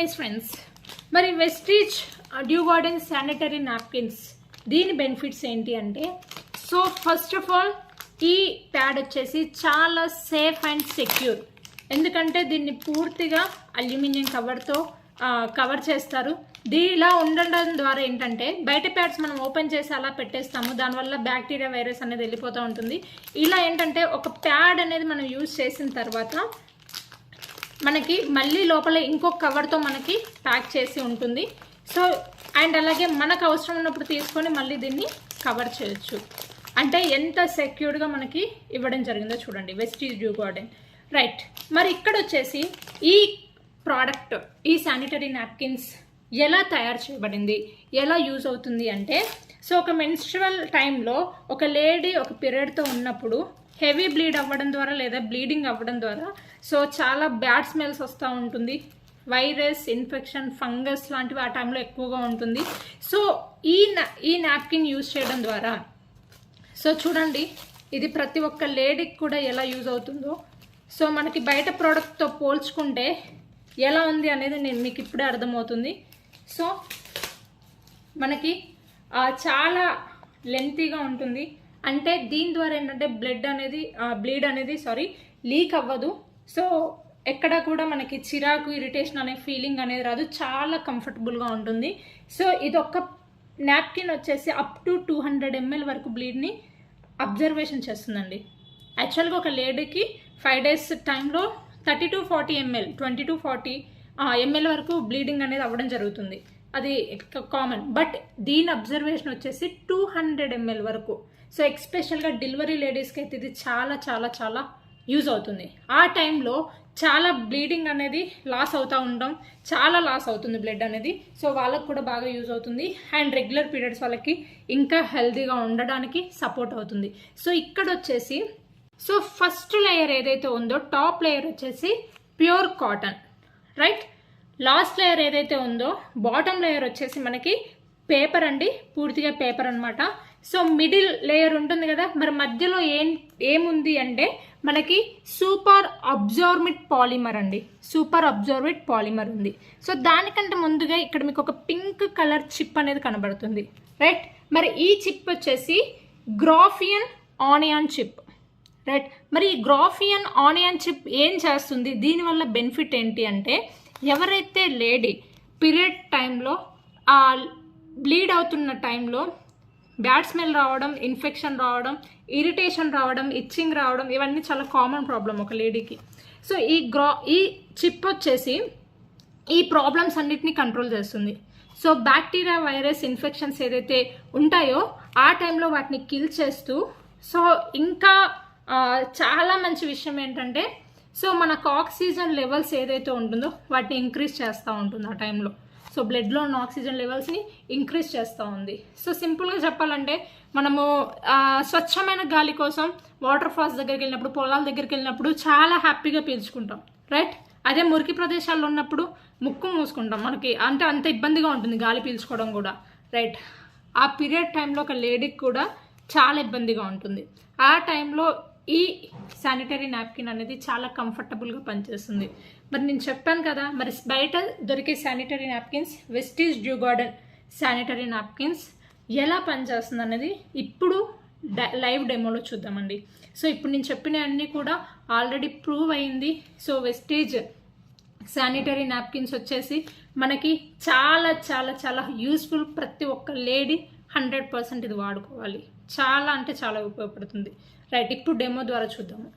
Yes friends, మరి Vestige due garden sanitary napkins దీని benefits ఏంటి అంటే, సో ఫస్ట్ ఆఫ్ ఆల్ ఈ ప్యాడ్ వచ్చేసి చాలా సేఫ్ అండ్ సెక్యూర్. ఎందుకంటే దీన్ని పూర్తిగా అల్యూమినియం కవర్తో కవర్ చేస్తారు. ఇలా ఉండడం ద్వారా ఏంటంటే బయట ప్యాడ్స్ మనం ఓపెన్ చేసి అలా పెట్టేస్తాము, దానివల్ల బ్యాక్టీరియా వైరస్ అనేది వెళ్ళిపోతూ ఉంటుంది. ఇలా ఏంటంటే ఒక ప్యాడ్ అనేది మనం యూజ్ చేసిన తర్వాత మనకి మళ్ళీ లోపల ఇంకొక కవర్తో మనకి ప్యాక్ చేసి ఉంటుంది. సో అండ్ అలాగే మనకు అవసరం ఉన్నప్పుడు తీసుకొని మళ్ళీ దీన్ని కవర్ చేయొచ్చు. అంటే ఎంత సెక్యూర్డ్గా మనకి ఇవ్వడం జరిగిందో చూడండి వెస్టీజ్ డ్యూ గార్డెన్. రైట్, మరి ఇక్కడ వచ్చేసి ఈ ప్రోడక్ట్, ఈ శానిటరీ నాప్కిన్స్ ఎలా తయారు చేయబడింది, ఎలా యూజ్ అవుతుంది అంటే, సో ఒక మెన్స్ట్రువల్ టైంలో ఒక లేడీ ఒక పీరియడ్తో ఉన్నప్పుడు హెవీ బ్లీడ్ అవ్వడం ద్వారా లేదా బ్లీడింగ్ అవ్వడం ద్వారా సో చాలా బ్యాడ్ స్మెల్స్ వస్తూ ఉంటుంది. వైరస్ ఇన్ఫెక్షన్, ఫంగస్ లాంటివి ఆ టైంలో ఎక్కువగా ఉంటుంది. సో ఈ నాప్కిన్ యూజ్ చేయడం ద్వారా సో చూడండి ఇది ప్రతి ఒక్క లేడీకి కూడా ఎలా యూజ్ అవుతుందో. సో మనకి బయట ప్రోడక్ట్తో పోల్చుకుంటే ఎలా ఉంది అనేది నేను మీకు ఇప్పుడే అర్థమవుతుంది. సో మనకి చాలా లెంతీగా ఉంటుంది. అంటే దీని ద్వారా ఏంటంటే బ్లీడ్ అనేది లీక్ అవ్వదు. సో ఎక్కడ కూడా మనకి చిరాకు, ఇరిటేషన్ అనే ఫీలింగ్ అనేది రాదు. చాలా కంఫర్టబుల్గా ఉంటుంది. సో ఇది ఒక నాప్కిన్ వచ్చేసి అప్ టు 200 ml వరకు బ్లీడ్ని అబ్జర్వేషన్ చేస్తుందండి. యాక్చువల్గా ఒక లేడీకి 5 days టైంలో 30 to 40 ml 20 to 40 ml వరకు బ్లీడింగ్ అనేది అవ్వడం జరుగుతుంది. అది కామన్. బట్ దీని అబ్జర్వేషన్ వచ్చేసి 200 ml వరకు. సో ఎక్స్పెషల్గా డెలివరీ లేడీస్కి అయితే ఇది చాలా చాలా చాలా యూజ్ అవుతుంది. ఆ టైంలో చాలా బ్లీడింగ్ అనేది లాస్ అవుతుంది బ్లడ్ అనేది. సో వాళ్ళకు కూడా బాగా యూజ్ అవుతుంది. అండ్ రెగ్యులర్ పీరియడ్స్ వాళ్ళకి ఇంకా హెల్తీగా ఉండడానికి సపోర్ట్ అవుతుంది. సో ఇక్కడ వచ్చేసి సో ఫస్ట్ లేయర్ ఏదైతే ఉందో, టాప్ లేయర్ వచ్చేసి pure cotton, right. Last layer ఏదైతే ఉందో, బాటమ్ లేయర్ వచ్చేసి మనకి పేపర్ అండి, పూర్తిగా పేపర్ అనమాట. సో మిడిల్ లేయర్ ఉంటుంది కదా, మరి మధ్యలో ఏముంది అంటే మనకి సూపర్ అబ్జార్బెంట్ పాలిమర్ అండి, సూపర్ అబ్జార్బెంట్ పాలిమర్ ఉంది. సో దానికంటే ముందుగా ఇక్కడ మీకు ఒక పింక్ కలర్ చిప్ అనేది కనబడుతుంది, రైట్. మరి ఈ చిప్ వచ్చేసి గ్రాఫియన్ ఆనియన్ చిప్, రైట్. మరి ఈ గ్రాఫియన్ ఆనియన్ చిప్ ఏం చేస్తుంది, దీనివల్ల బెనిఫిట్ ఏంటి అంటే, ఎవరైతే లేడీ పీరియడ్ టైంలో బ్లీడ్ అవుతున్న టైంలో బ్యాడ్ స్మెల్ రావడం, ఇన్ఫెక్షన్ రావడం, ఇరిటేషన్ రావడం, ఇచ్చింగ్ రావడం, ఇవన్నీ చాలా కామన్ ప్రాబ్లం ఒక లేడీకి. సో ఈ చిప్ వచ్చేసి ఈ ప్రాబ్లమ్స్ అన్నిటినీ కంట్రోల్ చేస్తుంది. సో బ్యాక్టీరియా, వైరస్, ఇన్ఫెక్షన్స్ ఏదైతే ఉంటాయో ఆ టైంలో వాటిని కిల్ చేస్తూ, సో ఇంకా చాలా మంచి విషయం ఏంటంటే, సో మనకు ఆక్సిజన్ లెవెల్స్ ఏదైతే ఉంటుందో వాటిని ఇంక్రీజ్ చేస్తూ ఉంటుంది ఆ టైంలో. సో బ్లడ్లో ఉన్న ఆక్సిజన్ లెవెల్స్ని ఇంక్రీజ్ చేస్తూ ఉంది. సో సింపుల్గా చెప్పాలంటే, మనము స్వచ్ఛమైన గాలి కోసం వాటర్ ఫాల్స్ దగ్గరికి వెళ్ళినప్పుడు, పొలాల దగ్గరికి వెళ్ళినప్పుడు చాలా హ్యాపీగా పీల్చుకుంటాం, రైట్. అదే మురికి ప్రదేశాల్లో ఉన్నప్పుడు ముక్కు మూసుకుంటాం, మనకి అంటే అంత ఇబ్బందిగా ఉంటుంది గాలి పీల్చుకోవడం కూడా, రైట్. ఆ పీరియడ్ టైంలో ఒక లేడీకి కూడా చాలా ఇబ్బందిగా ఉంటుంది. ఆ టైంలో ఈ శానిటరీ నాప్కిన్ అనేది చాలా కంఫర్టబుల్గా పనిచేస్తుంది. మరి నేను చెప్పాను కదా, మరి బయట దొరికే sanitary napkins, Vestige due garden sanitary napkins ఎలా పనిచేస్తుంది అనేది ఇప్పుడు లైవ్ డెమోలో చూద్దామండి. సో ఇప్పుడు నేను చెప్పినవన్నీ కూడా ఆల్రెడీ ప్రూవ్ అయింది. సో వెస్టీజ్ శానిటరీ నాప్కిన్స్ వచ్చేసి మనకి చాలా చాలా చాలా యూస్ఫుల్. ప్రతి ఒక్క లేడీ 100% ఇది వాడుకోవాలి. చాలా అంటే చాలా ఉపయోగపడుతుంది, రైట్. ఇప్పుడు డెమో ద్వారా చూద్దాము.